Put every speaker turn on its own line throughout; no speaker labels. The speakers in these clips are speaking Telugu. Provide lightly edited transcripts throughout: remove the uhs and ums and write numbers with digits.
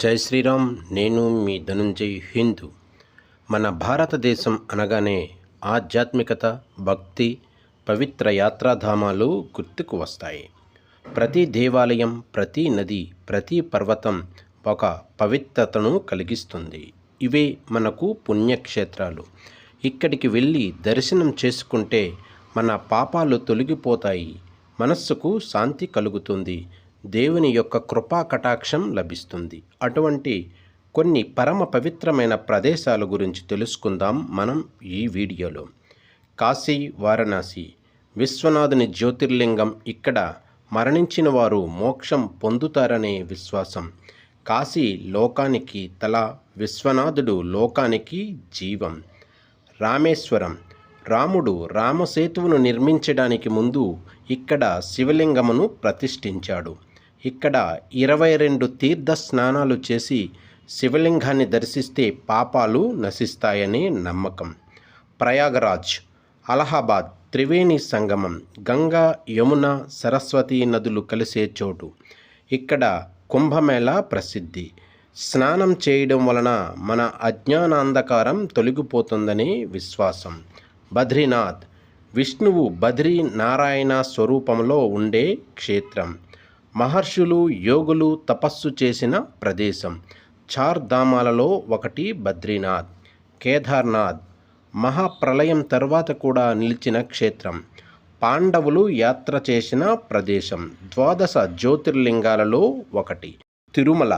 జై శ్రీరామ్. నేను మీ ధనుంజయ్ హిందూ. మన భారతదేశం అనగానే ఆధ్యాత్మికత, భక్తి, పవిత్ర యాత్రాధామాలు గుర్తుకు వస్తాయి. ప్రతి దేవాలయం, ప్రతి నది, ప్రతి పర్వతం ఒక పవిత్రతను కలిగిస్తుంది. ఇవే మనకు పుణ్యక్షేత్రాలు. ఇక్కడికి వెళ్ళి దర్శనం చేసుకుంటే మన పాపాలు తొలగిపోతాయి, మనస్సుకు శాంతి కలుగుతుంది, దేవుని యొక్క కృపా కటాక్షం లభిస్తుంది. అటువంటి కొన్ని పరమ పవిత్రమైన ప్రదేశాల గురించి తెలుసుకుందాం మనం ఈ వీడియోలో. కాశీ, వారణాసి, విశ్వనాథుని జ్యోతిర్లింగం. ఇక్కడ మరణించిన వారు మోక్షం పొందుతారనే విశ్వాసం. కాశీ లోకానికి తల, విశ్వనాథుడు లోకానికి జీవం. రామేశ్వరం. రాముడు రామసేతువును నిర్మించడానికి ముందు ఇక్కడ శివలింగమును ప్రతిష్ఠించాడు. ఇక్కడ 22 తీర్థ స్నానాలు చేసి శివలింగాన్ని దర్శిస్తే పాపాలు నశిస్తాయనే నమ్మకం. ప్రయాగరాజ్. అలహాబాద్ త్రివేణి సంగమం. గంగా, యమున, సరస్వతి నదులు కలిసే చోటు. ఇక్కడ కుంభమేళా ప్రసిద్ధి. స్నానం చేయడం వలన మన అజ్ఞానాంధకారం తొలగిపోతుందనే విశ్వాసం. బద్రీనాథ్. విష్ణువు బద్రీ నారాయణ స్వరూపంలో ఉండే క్షేత్రం. మహర్షులు, యోగులు తపస్సు చేసిన ప్రదేశం. చార్ ధామాలలో ఒకటి బద్రీనాథ్. కేదార్నాథ్. మహాప్రళయం తర్వాత కూడా నిలిచిన క్షేత్రం. పాండవులు యాత్ర చేసిన ప్రదేశం. 12 జ్యోతిర్లింగాలలో ఒకటి. తిరుమల.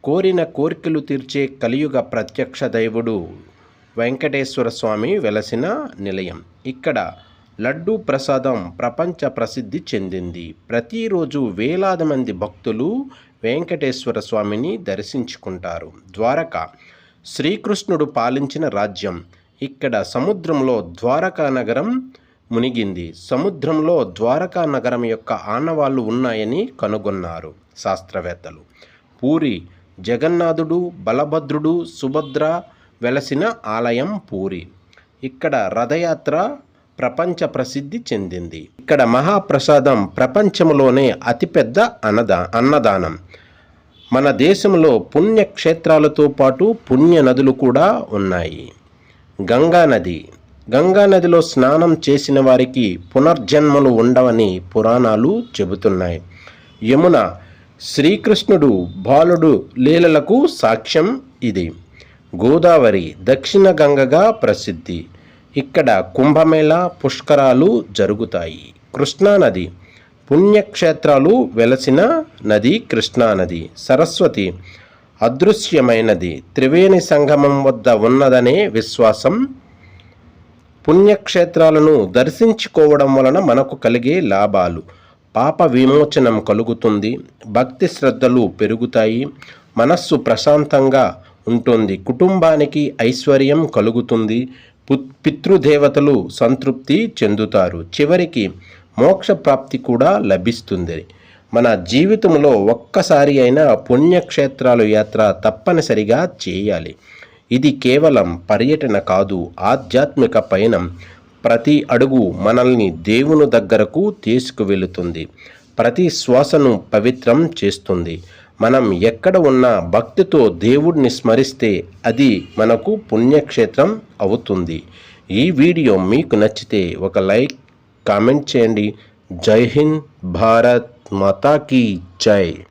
కోరిన కోరికలు తీర్చే కలియుగ ప్రత్యక్ష దైవుడు వెంకటేశ్వర స్వామి వెలసిన నిలయం. ఇక్కడ లడ్డూ ప్రసాదం ప్రపంచ ప్రసిద్ధి చెందింది. ప్రతిరోజు వేలాది మంది భక్తులు వెంకటేశ్వర స్వామిని దర్శించుకుంటారు. ద్వారక. శ్రీకృష్ణుడు పాలించిన రాజ్యం. ఇక్కడ సముద్రంలో ద్వారకా నగరం మునిగింది. సముద్రంలో ద్వారకా నగరం యొక్క ఆనవాళ్లు ఉన్నాయని కనుగొన్నారు శాస్త్రవేత్తలు. పూరి. జగన్నాథుడు, బలభద్రుడు, సుభద్ర వెలసిన ఆలయం పూరి. ఇక్కడ రథయాత్ర ప్రపంచ ప్రసిద్ధి చెందింది. ఇక్కడ మహాప్రసాదం ప్రపంచంలోనే అతిపెద్ద అన్నదానం. మన దేశంలో పుణ్యక్షేత్రాలతో పాటు పుణ్య నదులు కూడా ఉన్నాయి. గంగానది. గంగానదిలో స్నానం చేసిన వారికి పునర్జన్మలు ఉండవని పురాణాలు చెబుతున్నాయి. యమున. శ్రీకృష్ణుడు బాలుడు లీలలకు సాక్ష్యం ఇది. గోదావరి దక్షిణ గంగగా ప్రసిద్ధి. ఇక్కడ కుంభమేళా, పుష్కరాలు జరుగుతాయి. కృష్ణానది. పుణ్యక్షేత్రాలు వెలసిన నది కృష్ణానది. సరస్వతి అదృశ్యమైనది, త్రివేణి సంగమం వద్ద ఉన్నదనే విశ్వాసం. పుణ్యక్షేత్రాలను దర్శించుకోవడం వలన మనకు కలిగే లాభాలు: పాప విమోచనం కలుగుతుంది, భక్తి శ్రద్ధలు పెరుగుతాయి, మనస్సు ప్రశాంతంగా ఉంటుంది, కుటుంబానికి ఐశ్వర్యం కలుగుతుంది, పితృదేవతలు సంతృప్తి చెందుతారు, చివరికి మోక్ష ప్రాప్తి కూడా లభిస్తుంది. మన జీవితంలో ఒక్కసారి అయినా పుణ్యక్షేత్రాలు యాత్ర తప్పనిసరిగా చేయాలి. ఇది కేవలం పర్యటన కాదు, ఆధ్యాత్మిక పయనం. ప్రతి అడుగు మనల్ని దేవుని దగ్గరకు తీసుకువెళుతుంది, ప్రతి శ్వాసను పవిత్రం చేస్తుంది. మనం ఎక్కడ ఉన్నా భక్తితో దేవుడిని స్మరిస్తే అది మనకు పుణ్యక్షేత్రం అవుతుంది. ఈ వీడియో మీకు నచ్చితే ఒక లైక్, కామెంట్ చేయండి. జై హింద్. భారత్ మాతా కీ జై.